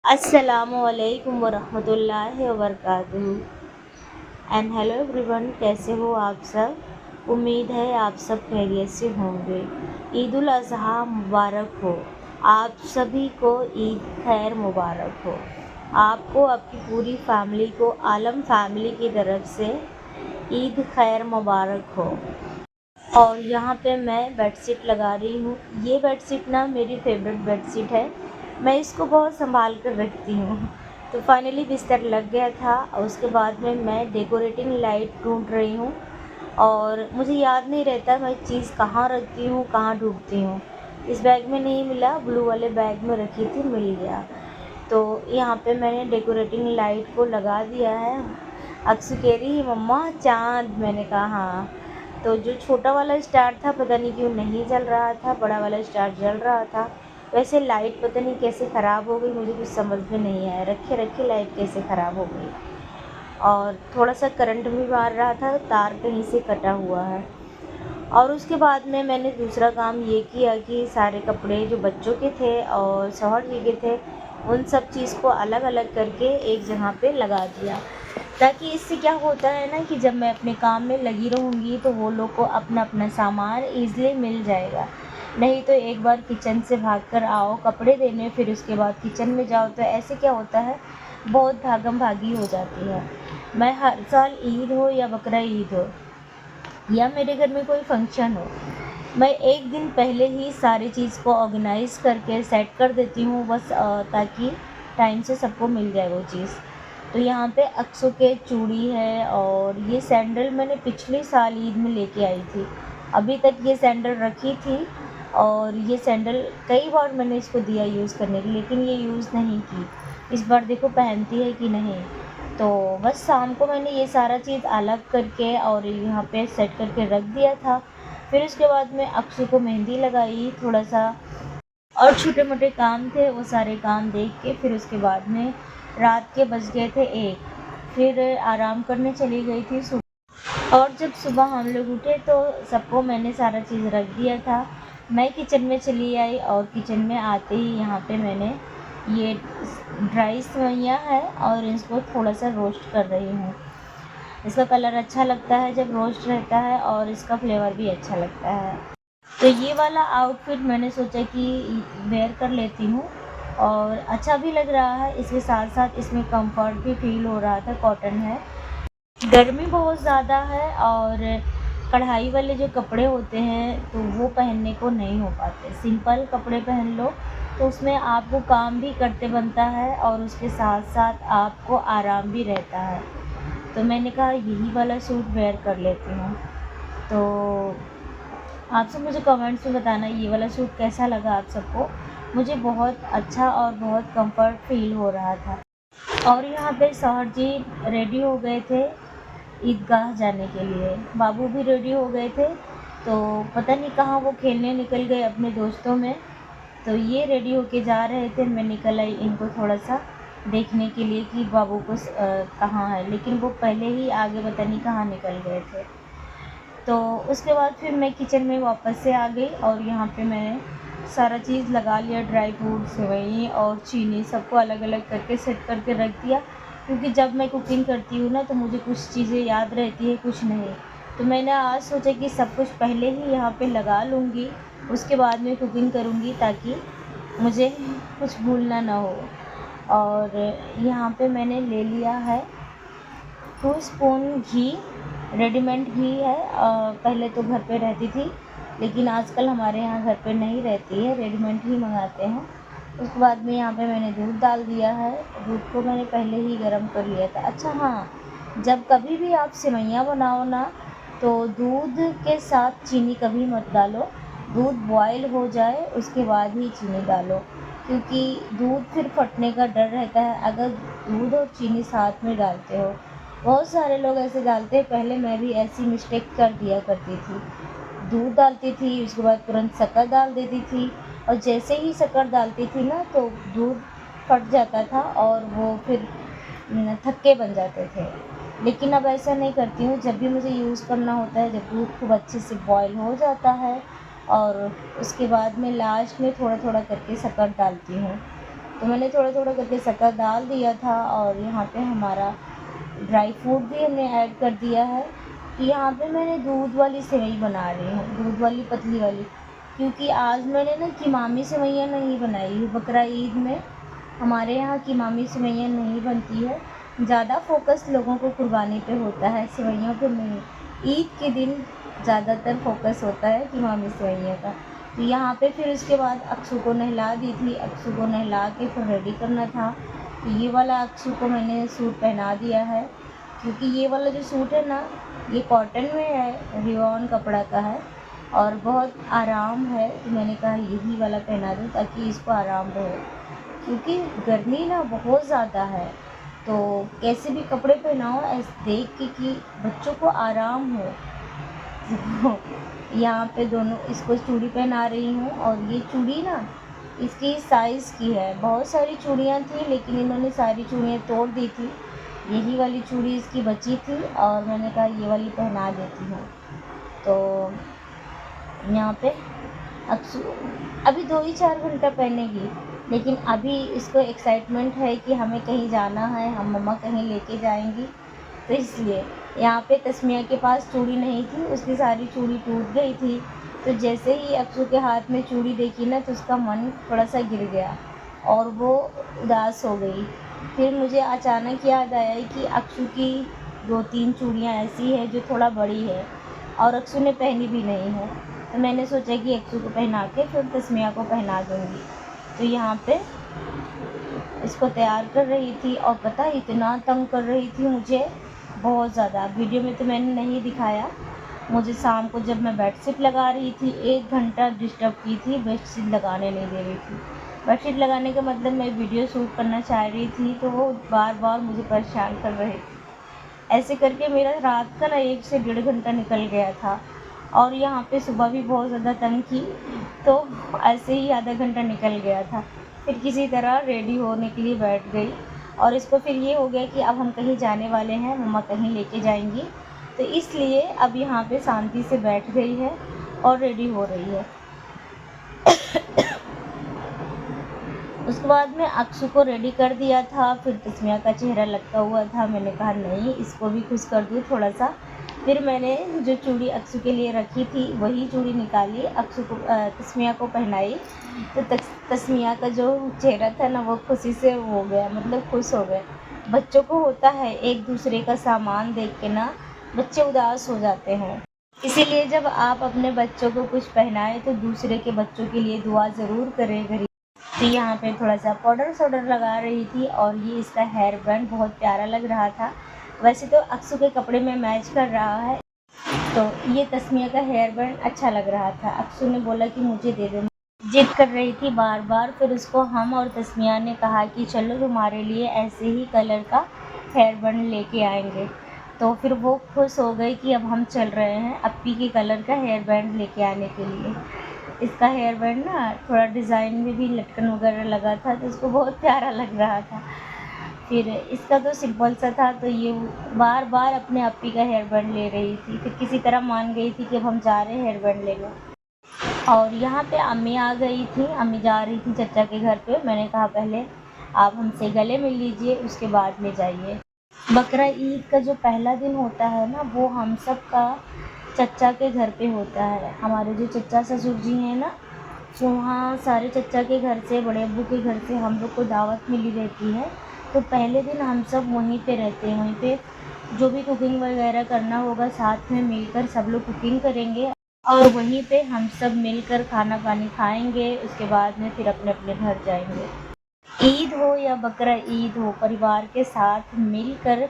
अस्सलामुअलैकुम वरहमतुल्लाहि वबरकातुहू। And hello everyone, कैसे हो आप सब। उम्मीद है आप सब खैरियत से होंगे। ईद उल अज़हा मुबारक हो। आप सभी को ईद खैर मुबारक हो। आपको आपकी पूरी फैमिली को आलम फैमिली की तरफ से ईद खैर मुबारक हो। और यहाँ पे मैं बेडशीट लगा रही हूँ। ये बेडशीट ना मेरी फेवरेट बेडशीट है। मैं इसको बहुत संभाल कर रखती हूँ। तो फाइनली बिस्तर लग गया था और उसके बाद में मैं डेकोरेटिंग लाइट ढूंढ रही हूँ और मुझे याद नहीं रहता मैं चीज़ कहाँ रखती हूँ, कहाँ ढूंढती हूँ। इस बैग में नहीं मिला, ब्लू वाले बैग में रखी थी, मिल गया। तो यहाँ पे मैंने डेकोरेटिंग लाइट को लगा दिया है। अक्सू कह रही मम्मा चाँद, मैंने कहा हाँ। तो जो छोटा वाला स्टार था पता नहीं क्यों नहीं जल रहा था, बड़ा वाला स्टार जल रहा था। वैसे लाइट पता नहीं कैसे ख़राब हो गई, मुझे कुछ समझ में नहीं आया, रखे रखे लाइट कैसे ख़राब हो गई। और थोड़ा सा करंट भी मार रहा था, तार कहीं से कटा हुआ है। और उसके बाद में मैंने दूसरा काम ये किया कि सारे कपड़े जो बच्चों के थे और शौहर जी के थे उन सब चीज़ को अलग अलग करके एक जगह पे लगा दिया, ताकि इससे क्या होता है ना कि जब मैं अपने काम में लगी रहूँगी तो वो लोग को अपना अपना सामान ईज़िली मिल जाएगा। नहीं तो एक बार किचन से भाग कर आओ कपड़े देने, फिर उसके बाद किचन में जाओ, तो ऐसे क्या होता है, बहुत भागम भागी हो जाती है। मैं हर साल ईद हो या बकरा ईद हो या मेरे घर में कोई फंक्शन हो, मैं एक दिन पहले ही सारी चीज़ को ऑर्गेनाइज़ करके सेट कर देती हूँ, बस ताकि टाइम से सबको मिल जाए वो चीज़। तो यहाँ पे अक्सों के चूड़ी है और ये सैंडल मैंने पिछले साल ईद में लेके आई थी। अभी तक ये सैंडल रखी थी और ये सैंडल कई बार मैंने इसको दिया यूज़ करने के लिए, लेकिन ये यूज़ नहीं की। इस बार देखो पहनती है कि नहीं। तो बस शाम को मैंने ये सारा चीज़ अलग करके और यहाँ पे सेट करके रख दिया था। फिर उसके बाद में अक्षु को मेहंदी लगाई थोड़ा सा, और छोटे मोटे काम थे वो सारे काम देख के फिर उसके बाद में रात के बज गए थे 1। फिर आराम करने चली गई थी सुबह। और जब सुबह हम लोग उठे तो सबको मैंने सारा चीज़ रख दिया था। मैं किचन में चली आई और किचन में आते ही यहाँ पे मैंने ये ड्राई सेवइयाँ है और इसको थोड़ा सा रोस्ट कर रही हूँ। इसका कलर अच्छा लगता है जब रोस्ट रहता है और इसका फ्लेवर भी अच्छा लगता है। तो ये वाला आउटफिट मैंने सोचा कि वेयर कर लेती हूँ और अच्छा भी लग रहा है। इसके साथ साथ इसमें कंफर्ट भी फील हो रहा था, कॉटन है। गर्मी बहुत ज़्यादा है और कढ़ाई वाले जो कपड़े होते हैं तो वो पहनने को नहीं हो पाते। सिंपल कपड़े पहन लो तो उसमें आपको काम भी करते बनता है और उसके साथ साथ आपको आराम भी रहता है। तो मैंने कहा यही वाला सूट वेयर कर लेती हूँ। तो आप सब मुझे कमेंट्स में बताना ये वाला सूट कैसा लगा आप सबको। मुझे बहुत अच्छा और बहुत कंफर्ट फील हो रहा था। और यहाँ पे शौहर जी रेडी हो गए थे ईदगाह जाने के लिए, बाबू भी रेडी हो गए थे। तो पता नहीं कहाँ वो खेलने निकल गए अपने दोस्तों में। तो ये रेडी होके जा रहे थे, मैं निकल आई इनको थोड़ा सा देखने के लिए कि बाबू को कहाँ है, लेकिन वो पहले ही आगे पता नहीं कहाँ निकल गए थे। तो उसके बाद फिर मैं किचन में वापस से आ गई और यहाँ पे मैंने सारा चीज़ लगा लिया, ड्राई फ्रूट, सेवई और चीनी सबको अलग अलग करके सेट करके रख दिया। क्योंकि जब मैं कुकिंग करती हूँ ना तो मुझे कुछ चीज़ें याद रहती है, कुछ नहीं। तो मैंने आज सोचा कि सब कुछ पहले ही यहाँ पे लगा लूँगी, उसके बाद में कुकिंग करूँगी ताकि मुझे कुछ भूलना ना हो। और यहाँ पे मैंने ले लिया है 2 स्पून घी, रेडीमेड घी है। पहले तो घर पे रहती थी लेकिन आजकल हमारे यहाँ घर पे नहीं रहती है, रेडीमेड ही मंगाते हैं। उसके बाद में यहाँ पे मैंने दूध डाल दिया है। दूध को मैंने पहले ही गर्म कर लिया था। अच्छा हाँ, जब कभी भी आप सेवइयाँ बनाओ ना तो दूध के साथ चीनी कभी मत डालो। दूध बॉयल हो जाए उसके बाद ही चीनी डालो, क्योंकि दूध फिर फटने का डर रहता है अगर दूध और चीनी साथ में डालते हो। बहुत सारे लोग ऐसे डालते हैं, पहले मैं भी ऐसी मिस्टेक कर दिया करती थी। दूध डालती थी उसके बाद तुरंत शक्कर डाल देती थी और जैसे ही शक्कर डालती थी ना तो दूध फट जाता था और वो फिर थक्के बन जाते थे। लेकिन अब ऐसा नहीं करती हूँ। जब भी मुझे यूज़ करना होता है, जब दूध खूब अच्छे से बॉयल हो जाता है और उसके बाद में लास्ट में थोड़ा थोड़ा करके शक्कर डालती हूँ। तो मैंने थोड़ा थोड़ा करके शक्कर डाल दिया था। और यहाँ पे हमारा ड्राई फ्रूट भी हमने ऐड कर दिया है। यहाँ पे मैंने दूध वाली सेवई बना रही हूँ, दूध वाली पतली वाली, क्योंकि आज मैंने ना कीमामी सेवइयाँ नहीं बनाई है। बकरा ईद में हमारे यहाँ कीमामी सेवइयाँ नहीं बनती है, ज़्यादा फोकस लोगों को कुर्बानी पे होता है, सेवइयों पे नहीं। ईद के दिन ज़्यादातर फोकस होता है कीमामी सेवइयों का। तो यहाँ पे फिर उसके बाद अक्षु को नहला दी थी। अक्षु को नहला के फिर रेडी करना था। तो ये वाला अक्षु को मैंने सूट पहना दिया है, क्योंकि ये वाला जो सूट है ना, ये कॉटन में है, रियॉन कपड़ा का है और बहुत आराम है। तो मैंने कहा यही वाला पहना दूँ ताकि इसको आराम रहे, क्योंकि गर्मी ना बहुत ज़्यादा है। तो कैसे भी कपड़े पहनाओ ऐसे देख के कि बच्चों को आराम हो। यहाँ पे दोनों इसको चूड़ी पहना रही हूँ। और ये चूड़ी ना इसकी साइज़ की है, बहुत सारी चूड़ियाँ थी लेकिन इन्होंने सारी चूड़ियाँ तोड़ दी थी। यही वाली चूड़ी इसकी बची थी और मैंने कहा ये वाली पहना देती हूँ। तो यहाँ पे अक्षु अभी 2 ही 4 घंटा पहनेगी, लेकिन अभी इसको एक्साइटमेंट है कि हमें कहीं जाना है, हम मम्मा कहीं लेके जाएंगी। तो इसलिए यहाँ पे तस्मिया के पास चूड़ी नहीं थी, उसकी सारी चूड़ी टूट गई थी। तो जैसे ही अक्षु के हाथ में चूड़ी देखी ना, तो उसका मन थोड़ा सा गिर गया और वो उदास हो गई। फिर मुझे अचानक याद आया कि अक्षु की 2-3 चूड़ियाँ ऐसी है जो थोड़ा बड़ी है और अक्षु ने पहनी भी नहीं है। तो मैंने सोचा कि अक्षु को पहना के फिर तस्मिया को पहना दूँगी। तो यहाँ पे इसको तैयार कर रही थी और पता इतना तंग कर रही थी मुझे, बहुत ज़्यादा। वीडियो में तो मैंने नहीं दिखाया। मुझे शाम को जब मैं बेडशीट लगा रही थी 1 घंटा डिस्टर्ब की थी, बेडशीट लगाने नहीं दे रही थी। बेडशीट लगाने का मतलब मैं वीडियो शूट करना चाह रही थी, तो वो बार बार मुझे परेशान कर रहे थे। ऐसे करके मेरा रात का ना 1 से 1.5 घंटा निकल गया था। और यहाँ पे सुबह भी बहुत ज़्यादा तंग की, तो ऐसे ही आधा घंटा निकल गया था। फिर किसी तरह रेडी होने के लिए बैठ गई और इसको फिर ये हो गया कि अब हम कहीं जाने वाले हैं, मम्मा कहीं लेके जाएंगी। तो इसलिए अब यहाँ पे शांति से बैठ गई है और रेडी हो रही है। उसके बाद में अक्षु को रेडी कर दिया था। फिर तस्मिया का चेहरा लगता हुआ था, मैंने कहा नहीं इसको भी खुश कर दूँ थोड़ा सा। फिर मैंने जो चूड़ी अक्षु के लिए रखी थी वही चूड़ी निकाली, अक्षु को तस्मिया को पहनाई। तो तस्मिया का जो चेहरा था ना, वो खुशी से हो गया, मतलब खुश हो गए। बच्चों को होता है एक दूसरे का सामान देख के ना बच्चे उदास हो जाते हैं। इसीलिए जब आप अपने बच्चों को कुछ पहनाएं तो दूसरे के बच्चों के लिए दुआ ज़रूर करें घड़ी। तो यहाँ पे थोड़ा सा पाउडर लगा रही थी और ये इसका हेयर बैंड बहुत प्यारा लग रहा था। वैसे तो अक्षु के कपड़े में मैच कर रहा है, तो ये तस्मिया का हेयर बैंड अच्छा लग रहा था। अक्षु ने बोला कि मुझे दे दो, जिद कर रही थी बार बार। फिर उसको हम और तस्मिया ने कहा कि चलो तुम्हारे लिए ऐसे ही कलर का हेयर बैंड लेके आएंगे। तो फिर वो खुश हो गई कि अब हम चल रहे हैं अप्पी के कलर का हेयर बैंड लेके आने के लिए। इसका हेयर बैंड ना थोड़ा डिज़ाइन में भी लटकन वगैरह लगा था, तो उसको बहुत प्यारा लग रहा था। फिर इसका तो सिंपल सा था, तो ये बार बार अपने अप्पी का हेयर बैंड ले रही थी। फिर किसी तरह मान गई थी कि अब हम जा रहे हैं हेयर बैंड लेने। और यहाँ पे अम्मी आ गई थी, अम्मी जा रही थी चचा के घर पे। मैंने कहा पहले आप हमसे गले मिल लीजिए, उसके बाद में जाइए। बकरा ईद का जो पहला दिन होता है ना, वो हम सब का चचा के घर पे होता है। हमारे जो चचा ससुर जी हैं ना, वहाँ सारे चचा के घर से, बड़े अब्बू के घर से हम लोग को दावत मिली रहती है। तो पहले दिन हम सब वहीं पे रहते हैं, वहीं पे जो भी कुकिंग वगैरह करना होगा साथ में मिलकर सब लोग कुकिंग करेंगे और वहीं पे हम सब मिलकर खाना पानी खाएंगे। उसके बाद में फिर अपने अपने घर जाएंगे। ईद हो या बकरा ईद हो, परिवार के साथ मिलकर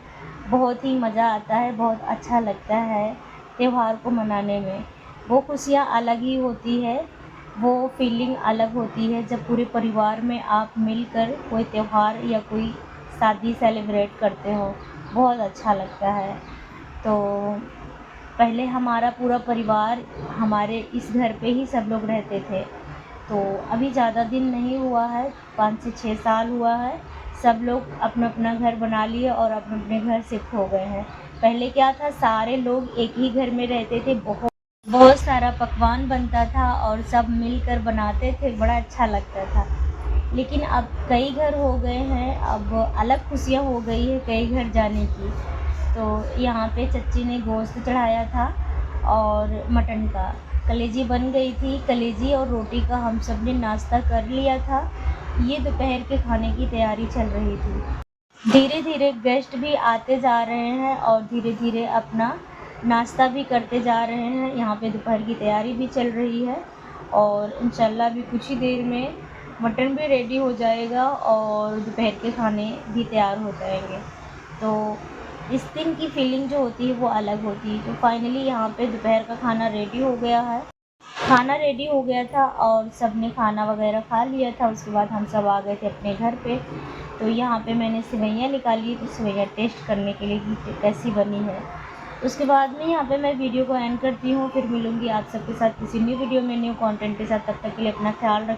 बहुत ही मज़ा आता है, बहुत अच्छा लगता है त्यौहार को मनाने में। वो खुशियाँ अलग ही होती है, वो फीलिंग अलग होती है जब पूरे परिवार में आप मिलकर कोई त्यौहार या कोई शादी सेलिब्रेट करते हो, बहुत अच्छा लगता है। तो पहले हमारा पूरा परिवार हमारे इस घर पे ही सब लोग रहते थे। तो अभी ज़्यादा दिन नहीं हुआ है, 5 से 6 साल हुआ है, सब लोग अपना अपना घर बना लिए और अपने अपने घर शिफ्ट हो गए हैं। पहले क्या था, सारे लोग एक ही घर में रहते थे, बहुत बहुत सारा पकवान बनता था और सब मिलकर बनाते थे, बड़ा अच्छा लगता था। लेकिन अब कई घर हो गए हैं, अब अलग खुशियाँ हो गई है कई घर जाने की। तो यहाँ पे चच्ची ने गोश्त चढ़ाया था और मटन का कलेजी बन गई थी। कलेजी और रोटी का हम सब ने नाश्ता कर लिया था। ये दोपहर के खाने की तैयारी चल रही थी। धीरे धीरे गेस्ट भी आते जा रहे हैं और धीरे धीरे अपना नाश्ता भी करते जा रहे हैं। यहाँ पे दोपहर की तैयारी भी चल रही है और इंशाल्लाह भी कुछ ही देर में मटन भी रेडी हो जाएगा और दोपहर के खाने भी तैयार हो जाएंगे। तो इस दिन की फीलिंग जो होती है वो अलग होती है। तो फाइनली यहाँ पे दोपहर का खाना रेडी हो गया है। खाना रेडी हो गया था और सब ने खाना वगैरह खा लिया था। उसके बाद हम सब आ गए थे अपने घर पे। तो यहाँ पे मैंने सेवइयाँ निकाली, तो सेवइयाँ टेस्ट करने के लिए कि कैसी बनी है। उसके बाद में यहाँ पे मैं वीडियो को एंड करती हूँ। फिर मिलूँगी आप सबके साथ किसी न्यू वीडियो में न्यू कंटेंट के साथ। तब तक के लिए अपना ख्याल रखें।